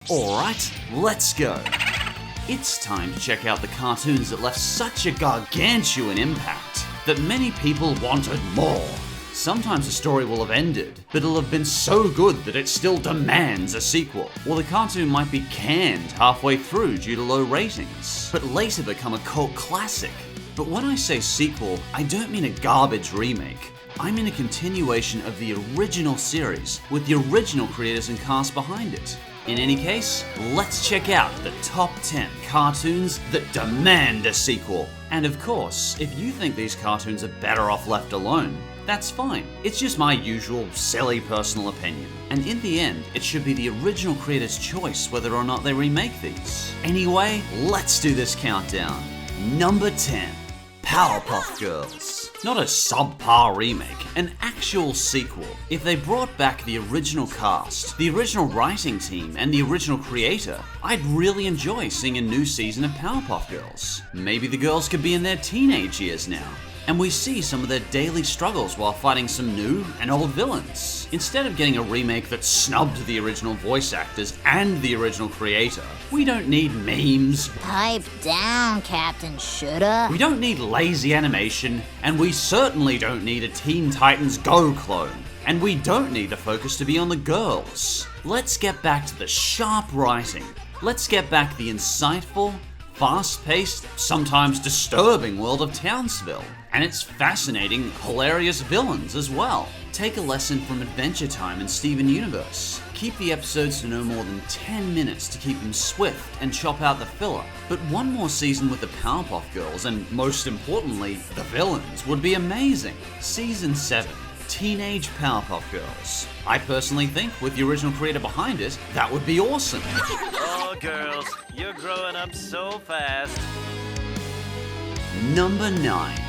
Alright, let's go. It's time to check out the cartoons that left such a gargantuan impact that many people wanted more. Sometimes a story will have ended, but it'll have been so good that it still demands a sequel. Or the cartoon might be canned halfway through due to low ratings, but later become a cult classic. But when I say sequel, I don't mean a garbage remake. I mean a continuation of the original series with the original creators and cast behind it. In any case, let's check out the top 10 cartoons that demand a sequel. And of course, if you think these cartoons are better off left alone, that's fine. It's just my usual silly personal opinion. And in the end, it should be the original creator's choice whether or not they remake these. Anyway, let's do this countdown. Number 10. Powerpuff Girls. Not a subpar remake, an actual sequel. If they brought back the original cast, the original writing team, and the original creator, I'd really enjoy seeing a new season of Powerpuff Girls. Maybe the girls could be in their teenage years now, and we see some of their daily struggles while fighting some new and old villains. Instead of getting a remake that snubbed the original voice actors and the original creator, we don't need memes. Pipe down, Captain Shoulda. We don't need lazy animation, and we certainly don't need a Teen Titans Go clone. And we don't need the focus to be on the girls. Let's get back to the sharp writing. Let's get back the insightful, fast-paced, sometimes disturbing world of Townsville. And its fascinating, hilarious villains as well. Take a lesson from Adventure Time and Steven Universe. Keep the episodes to no more than 10 minutes to keep them swift and chop out the filler. But one more season with the Powerpuff Girls, and most importantly, the villains, would be amazing. Season 7. Teenage Powerpuff Girls. I personally think, with the original creator behind it, that would be awesome. Oh, girls, you're growing up so fast. Number 9.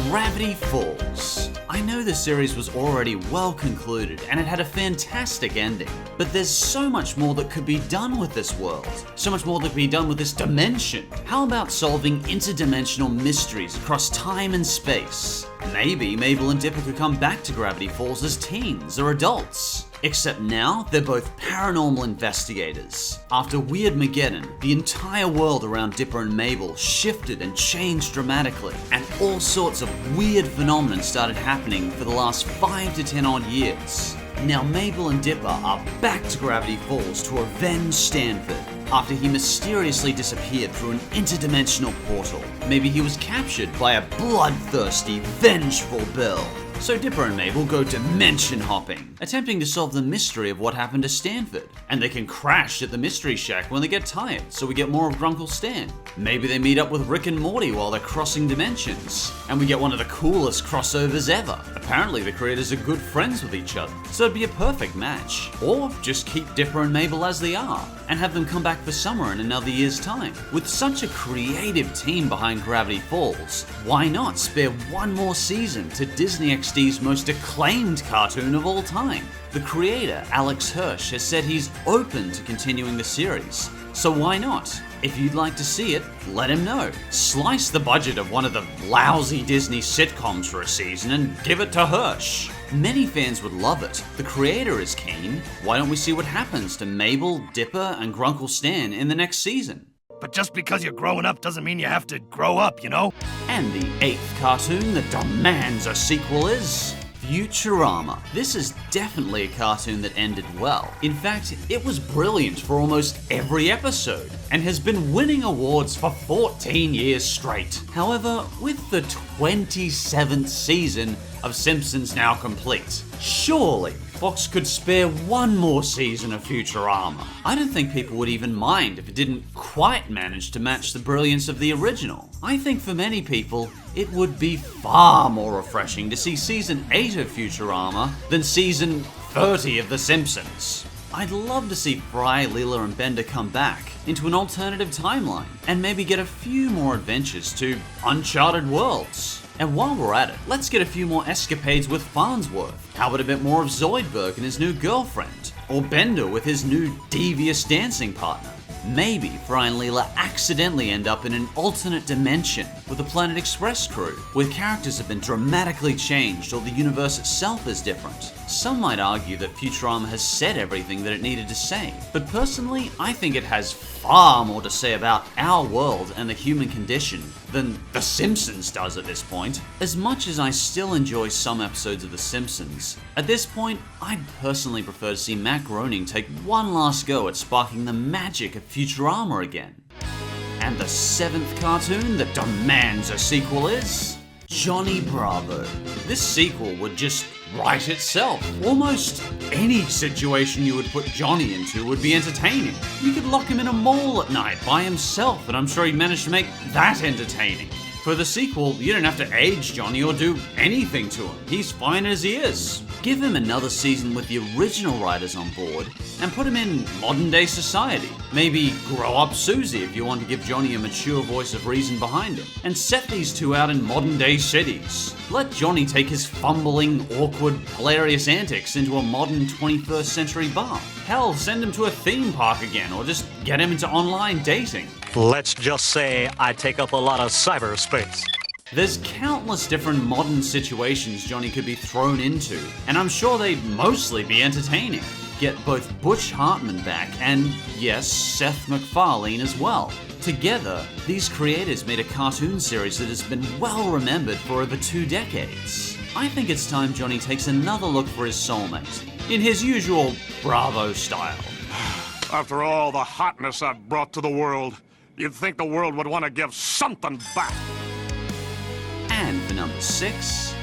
Gravity Falls. I know the series was already well concluded and it had a fantastic ending, but there's so much more that could be done with this world. So much more that could be done with this dimension. How about solving interdimensional mysteries across time and space? Maybe Mabel and Dipper could come back to Gravity Falls as teens or adults. Except now, they're both paranormal investigators. After Weirdmageddon, the entire world around Dipper and Mabel shifted and changed dramatically, and all sorts of weird phenomena started happening for the last 5 to 10 odd years. Now Mabel and Dipper are back to Gravity Falls to avenge Stanford after he mysteriously disappeared through an interdimensional portal. Maybe he was captured by a bloodthirsty, vengeful Bill. So Dipper and Mabel go dimension hopping, attempting to solve the mystery of what happened to Stanford. And they can crash at the Mystery Shack when they get tired, so we get more of Grunkle Stan. Maybe they meet up with Rick and Morty while they're crossing dimensions, and we get one of the coolest crossovers ever. Apparently the creators are good friends with each other, so it'd be a perfect match. Or just keep Dipper and Mabel as they are, and have them come back for summer in another year's time. With such a creative team behind Gravity Falls, why not spare one more season to Disney XD's most acclaimed cartoon of all time? The creator, Alex Hirsch, has said he's open to continuing the series, so why not? If you'd like to see it, let him know. Slice the budget of one of the lousy Disney sitcoms for a season and give it to Hirsch. Many fans would love it. The creator is keen. Why don't we see what happens to Mabel, Dipper, and Grunkle Stan in the next season? But just because you're growing up doesn't mean you have to grow up, you know? And the 8th cartoon that demands a sequel is Futurama. This is definitely a cartoon that ended well. In fact, it was brilliant for almost every episode and has been winning awards for 14 years straight. However, with the 27th season of Simpsons now complete, surely Fox could spare one more season of Futurama. I don't think people would even mind if it didn't quite manage to match the brilliance of the original. I think for many people, it would be far more refreshing to see season 8 of Futurama than season 30 of The Simpsons. I'd love to see Fry, Leela, and Bender come back into an alternative timeline and maybe get a few more adventures to uncharted worlds. And while we're at it, let's get a few more escapades with Farnsworth. How about a bit more of Zoidberg and his new girlfriend? Or Bender with his new devious dancing partner? Maybe Fry and Leela accidentally end up in an alternate dimension with the Planet Express crew, where characters have been dramatically changed or the universe itself is different. Some might argue that Futurama has said everything that it needed to say, but personally, I think it has far more to say about our world and the human condition than The Simpsons does at this point. As much as I still enjoy some episodes of The Simpsons, at this point, I'd personally prefer to see Matt Groening take one last go at sparking the magic of Futurama again. And the 7th cartoon that demands a sequel is Johnny Bravo. This sequel would just write itself. Almost any situation you would put Johnny into would be entertaining. You could lock him in a mall at night by himself, and I'm sure he'd manage to make that entertaining. For the sequel, you don't have to age Johnny or do anything to him. He's fine as he is. Give him another season with the original writers on board, and put him in modern day society. Maybe grow up Susie if you want to give Johnny a mature voice of reason behind him, and set these two out in modern day cities. Let Johnny take his fumbling, awkward, hilarious antics into a modern 21st century bar. Hell, send him to a theme park again, or just get him into online dating. Let's just say I take up a lot of cyberspace. There's countless different modern situations Johnny could be thrown into, and I'm sure they'd mostly be entertaining. Get both Butch Hartman back and, yes, Seth MacFarlane as well. Together, these creators made a cartoon series that has been well remembered for over 2 decades. I think it's time Johnny takes another look for his soulmate, in his usual Bravo style. After all the hotness I've brought to the world, you'd think the world would want to give something back. And for number 6,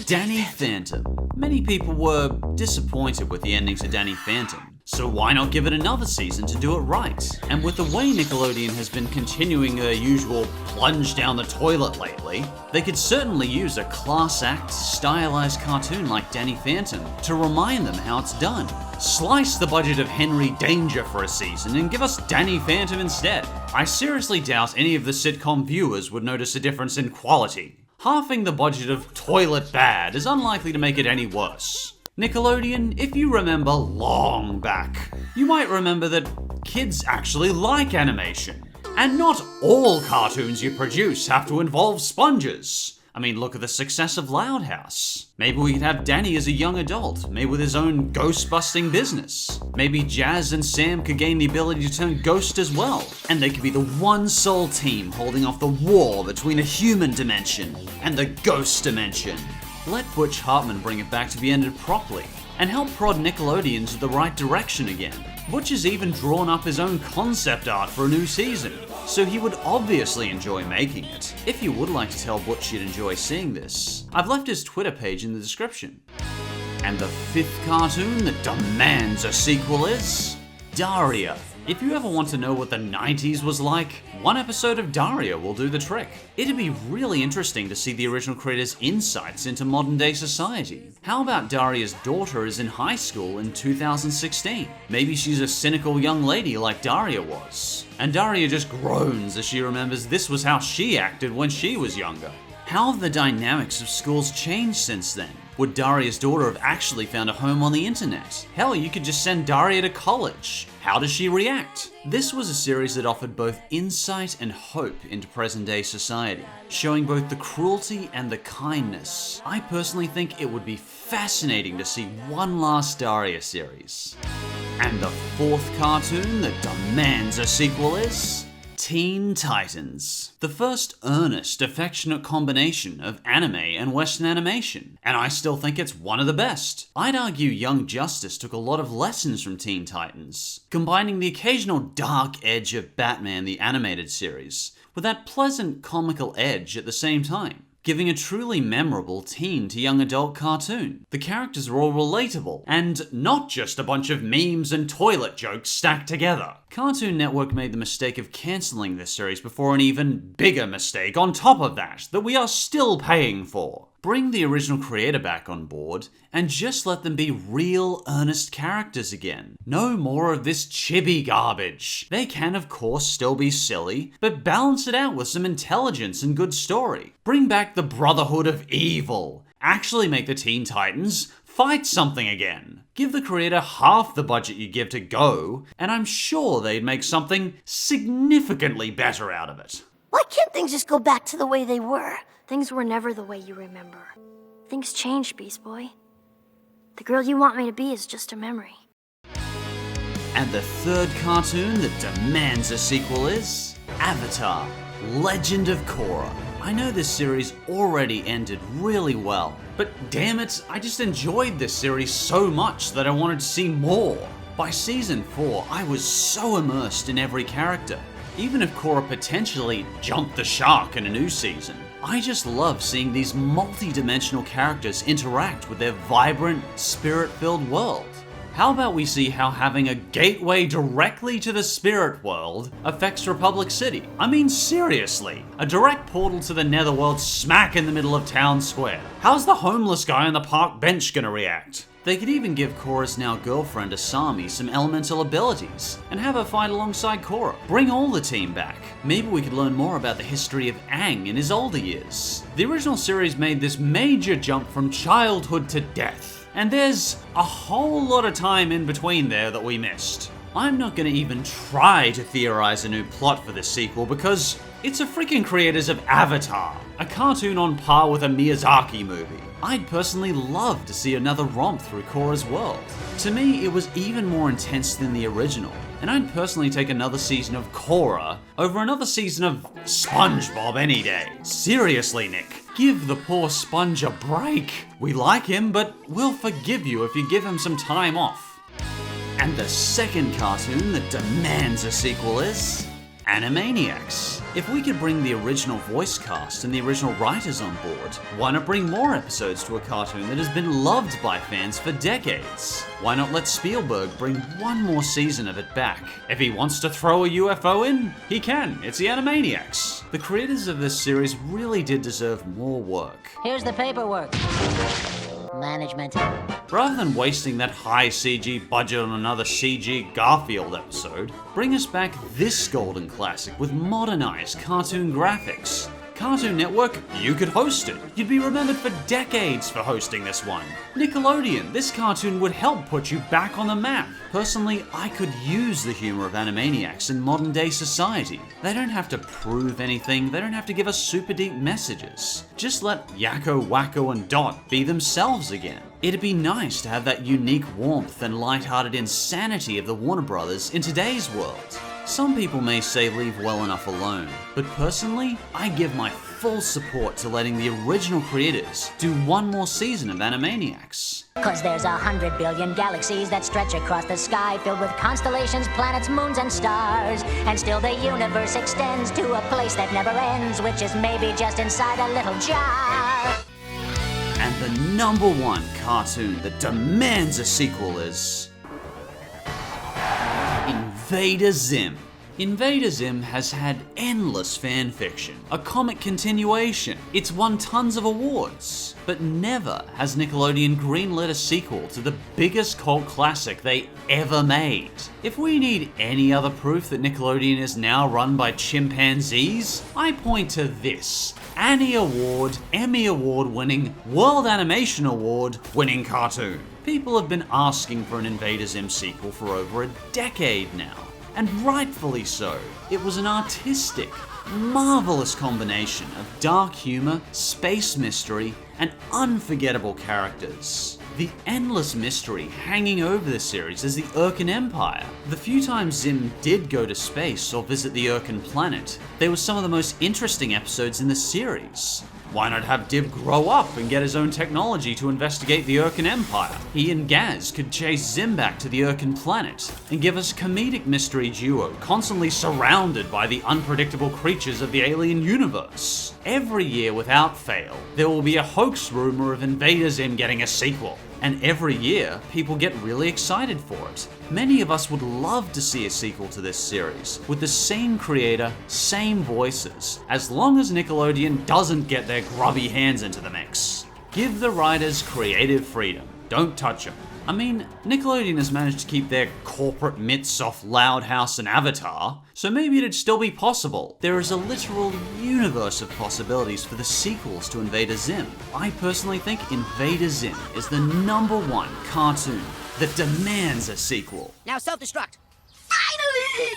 Danny Phantom. Many people were disappointed with the ending to Danny Phantom, so why not give it another season to do it right? And with the way Nickelodeon has been continuing their usual plunge down the toilet lately, they could certainly use a class act, stylized cartoon like Danny Phantom to remind them how it's done. Slice the budget of Henry Danger for a season and give us Danny Phantom instead. I seriously doubt any of the sitcom viewers would notice a difference in quality. Halving the budget of Toilet Bad is unlikely to make it any worse. Nickelodeon, if you remember long back, you might remember that kids actually like animation. And not all cartoons you produce have to involve sponges. I mean, look at the success of Loud House. Maybe we could have Danny as a young adult, maybe with his own ghost-busting business. Maybe Jazz and Sam could gain the ability to turn ghost as well, and they could be the one sole team holding off the war between the human dimension and the ghost dimension. Let Butch Hartman bring it back to be ended properly, and help prod Nickelodeon to the right direction again. Butch has even drawn up his own concept art for a new season, so he would obviously enjoy making it. If you would like to tell Butch you'd enjoy seeing this, I've left his Twitter page in the description. And the 5th cartoon that demands a sequel is Daria. If you ever want to know what the 90s was like, one episode of Daria will do the trick. It'd be really interesting to see the original creators' insights into modern day society. How about Daria's daughter is in high school in 2016? Maybe she's a cynical young lady like Daria was. And Daria just groans as she remembers this was how she acted when she was younger. How have the dynamics of schools changed since then? Would Daria's daughter have actually found a home on the internet? Hell, you could just send Daria to college. How does she react? This was a series that offered both insight and hope into present-day society, showing both the cruelty and the kindness. I personally think it would be fascinating to see one last Daria series. And the 4th cartoon that demands a sequel is Teen Titans. The first earnest, affectionate combination of anime and Western animation, and I still think it's one of the best. I'd argue Young Justice took a lot of lessons from Teen Titans, combining the occasional dark edge of Batman the Animated Series with that pleasant comical edge at the same time, giving a truly memorable teen to young adult cartoon. The characters are all relatable, and not just a bunch of memes and toilet jokes stacked together. Cartoon Network made the mistake of cancelling this series before an even bigger mistake on top of that we are still paying for. Bring the original creator back on board, and just let them be real, earnest characters again. No more of this chibi garbage. They can, of course, still be silly, but balance it out with some intelligence and good story. Bring back the Brotherhood of Evil. Actually make the Teen Titans fight something again. Give the creator half the budget you give to Go, and I'm sure they'd make something significantly better out of it. Why can't things just go back to the way they were? Things were never the way you remember. Things changed, Beast Boy. The girl you want me to be is just a memory. And the third cartoon that demands a sequel is Avatar: Legend of Korra. I know this series already ended really well, but damn it, I just enjoyed this series so much that I wanted to see more. By season 4, I was so immersed in every character. Even if Korra potentially jumped the shark in a new season, I just love seeing these multi-dimensional characters interact with their vibrant, spirit-filled world. How about we see how having a gateway directly to the spirit world affects Republic City? I mean, seriously, a direct portal to the netherworld smack in the middle of town square. How's the homeless guy on the park bench gonna react? They could even give Korra's now girlfriend Asami some elemental abilities and have her fight alongside Korra. Bring all the team back. Maybe we could learn more about the history of Aang in his older years. The original series made this major jump from childhood to death. And there's a whole lot of time in between there that we missed. I'm not gonna even try to theorize a new plot for this sequel because it's the freaking creators of Avatar, a cartoon on par with a Miyazaki movie. I'd personally love to see another romp through Korra's world. To me, it was even more intense than the original, and I'd personally take another season of Korra over another season of SpongeBob any day. Seriously, Nick, give the poor Sponge a break. We like him, but we'll forgive you if you give him some time off. And the second cartoon that demands a sequel is Animaniacs. If we could bring the original voice cast and the original writers on board, why not bring more episodes to a cartoon that has been loved by fans for decades? Why not let Spielberg bring one more season of it back? If he wants to throw a UFO in, he can. It's the Animaniacs. The creators of this series really did deserve more work. Here's the paperwork. Management. Rather than wasting that high CG budget on another CG Garfield episode, bring us back this golden classic with modernized cartoon graphics. Cartoon Network, you could host it. You'd be remembered for decades for hosting this one. Nickelodeon, this cartoon would help put you back on the map. Personally, I could use the humor of Animaniacs in modern day society. They don't have to prove anything, they don't have to give us super deep messages. Just let Yakko, Wacko, and Dot be themselves again. It'd be nice to have that unique warmth and lighthearted insanity of the Warner Brothers in today's world. Some people may say leave well enough alone, but personally, I give my full support to letting the original creators do one more season of Animaniacs. 'Cause there's 100 billion galaxies that stretch across the sky, filled with constellations, planets, moons, and stars. And still the universe extends to a place that never ends, which is maybe just inside a little jar. And the number one cartoon that demands a sequel is Invader Zim. Invader Zim has had endless fanfiction, a comic continuation, it's won tons of awards, but never has Nickelodeon greenlit a sequel to the biggest cult classic they ever made. If we need any other proof that Nickelodeon is now run by chimpanzees, I point to this Annie Award, Emmy Award winning, World Animation Award winning cartoon. People have been asking for an Invader Zim sequel for over a decade now. And rightfully so. It was an artistic, marvelous combination of dark humor, space mystery, and unforgettable characters. The endless mystery hanging over the series is the Urkin Empire. The few times Zim did go to space or visit the Urkin planet, they were some of the most interesting episodes in the series. Why not have Dib grow up and get his own technology to investigate the Urkin Empire? He and Gaz could chase Zim back to the Urkin planet and give us a comedic mystery duo constantly surrounded by the unpredictable creatures of the alien universe. Every year without fail, there will be a hoax rumor of Invader Zim getting a sequel. And every year, people get really excited for it. Many of us would love to see a sequel to this series, with the same creator, same voices, as long as Nickelodeon doesn't get their grubby hands into the mix. Give the writers creative freedom, don't touch them. I mean, Nickelodeon has managed to keep their corporate myths off Loud House and Avatar, so maybe it'd still be possible. There is a literal universe of possibilities for the sequels to Invader Zim. I personally think Invader Zim is the #1 cartoon that demands a sequel. Now self-destruct. Finally!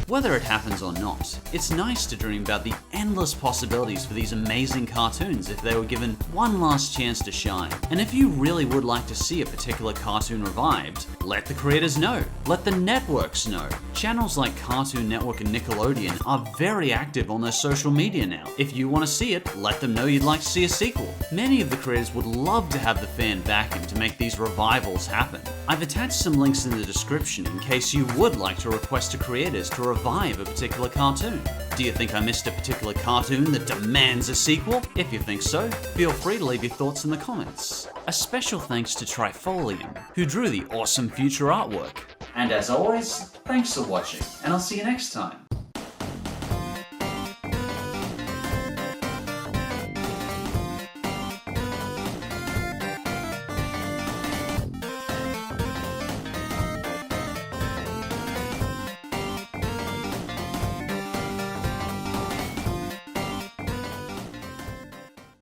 Whether it happens or not, it's nice to dream about the endless possibilities for these amazing cartoons if they were given one last chance to shine. And if you really would like to see a particular cartoon revived, let the creators know. Let the networks know. Channels like Cartoon Network and Nickelodeon are very active on their social media now. If you want to see it, let them know you'd like to see a sequel. Many of the creators would love to have the fan backing to make these revivals happen. I've attached some links in the description in case you would like to request to creators to revive a particular cartoon. Do you think I missed a particular cartoon that demands a sequel? If you think so, feel free to leave your thoughts in the comments. A special thanks to Trifolium, who drew the awesome future artwork. And as always, thanks for watching, and I'll see you next time.